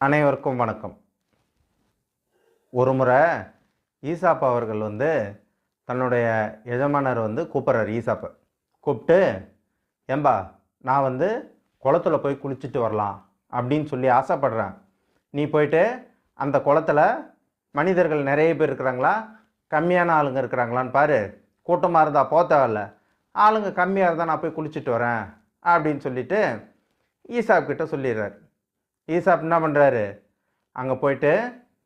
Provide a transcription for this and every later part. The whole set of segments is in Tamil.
அனைவருக்கும் வணக்கம். ஒரு முறை ஈசாப்பு அவர்கள் தன்னுடைய எஜமானர் கூப்பிட்றாரு. ஈசாப்பை கூப்பிட்டு, ஏம்பா நான் குளத்துல போய் குளிச்சுட்டு வரலாம் அப்படின்னு சொல்லி ஆசைப்படுறேன். நீ போயிட்டு அந்த குளத்துல மனிதர்கள் நிறைய பேர் இருக்கிறாங்களா, கம்மியான ஆளுங்க இருக்கிறாங்களான்னு பாரு. கூட்டமாக இருந்தால் போக தேவையில்ல, ஆளுங்க கம்மியாக இருந்தால் நான் போய் குளிச்சுட்டு வரேன் அப்படின்னு சொல்லிட்டு ஈசாப் கிட்ட சொல்லிடுறாரு. ஈசாப் என்ன பண்ணுறாரு, அங்கே போயிட்டு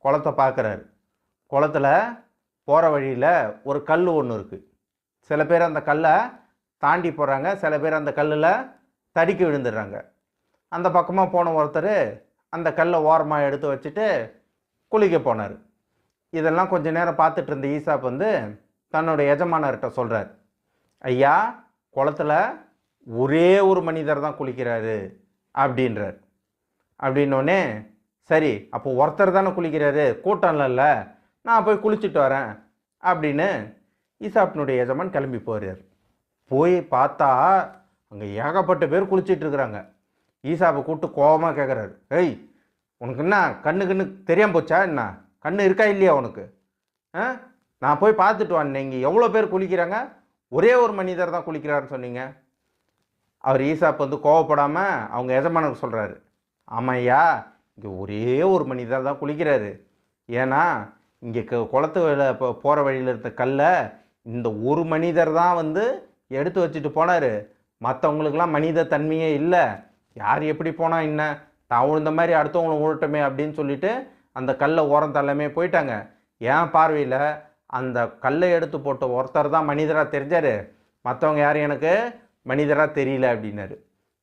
குளத்தை பார்க்குறாரு. குளத்தில் போகிற வழியில் ஒரு கல் ஒன்று இருக்குது. சில பேர் அந்த கல்லை தாண்டி போகிறாங்க, சில பேர் அந்த கல்லில் தடுக்கி விழுந்துடுறாங்க. அந்த பக்கமாக போன ஒருத்தர் அந்த கல்லை ஓரமாக எடுத்து வச்சுட்டு குளிக்க போனார். இதெல்லாம் கொஞ்சம் நேரம் பார்த்துட்டு இருந்த ஈசாப் தன்னுடைய எஜமானர்கிட்ட சொல்கிறார், ஐயா குளத்தில் ஒரே ஒரு மனிதர் தான் குளிக்கிறாரு அப்படின்றார். அப்படின்னோடனே, சரி அப்போ ஒருத்தர் தானே குளிக்கிறாரு, கூட்டம் இல்லைல்ல, நான் போய் குளிச்சுட்டு வரேன் அப்படின்னு ஈசாப்பினுடைய எஜமான் கிளம்பி போகிறார். போய் பார்த்தா அங்கே ஏகப்பட்ட பேர் குளிச்சுட்டு இருக்கிறாங்க. ஈசாப்பை கூப்பிட்டு கோபமாக கேட்குறாரு, ஏய் உனக்கு என்ன கண்ணு தெரியாமல் போச்சா, என்ன கண்ணு இருக்கா இல்லையா உனக்கு? நான் போய் பார்த்துட்டு வந்தேன், இங்கே எவ்வளோ பேர் குளிக்கிறாங்க, ஒரே ஒரு மனிதர் தான் குளிக்கிறாருன்னு சொன்னீங்க. அவர் ஈசாப் கோவப்படாமல் அவங்க எஜமானுக்கு சொல்கிறாரு, ஆமாய்யா இங்கே ஒரே ஒரு மனிதர் தான் குளிக்கிறாரு. ஏன்னா இங்கே குளத்து போகிற வழியில் இருந்த கல்லை இந்த ஒரு மனிதர் தான் எடுத்து வச்சுட்டு போனார். மற்றவங்களுக்கெல்லாம் மனித தன்மையே இல்லை. யார் எப்படி போனால் என்ன, தான் உழுந்த மாதிரி அடுத்தவங்களை உழட்டமே அப்படின்னு சொல்லிட்டு அந்த கல்லை ஓரம் தள்ளமே போயிட்டாங்க. ஏன் பார்வையில் அந்த கல்லை எடுத்து போட்ட ஒருத்தர் தான் மனிதராக தெரிஞ்சார், மற்றவங்க யாரும் எனக்கு மனிதராக தெரியல அப்படின்னாரு.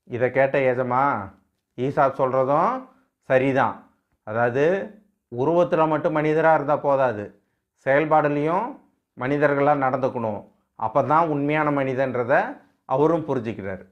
இதை கேட்ட எஜமா, ஈசாப் சொல்கிறதும் சரிதான். அதாவது உருவத்தில் மட்டும் மனிதராக இருந்தால் போதாது, செயல்பாடுலேயும் மனிதர்களாக நடந்துக்கணும். அப்போ தான் உண்மையான மனிதன்றதை அவரும் புரிஞ்சுக்கிறார்.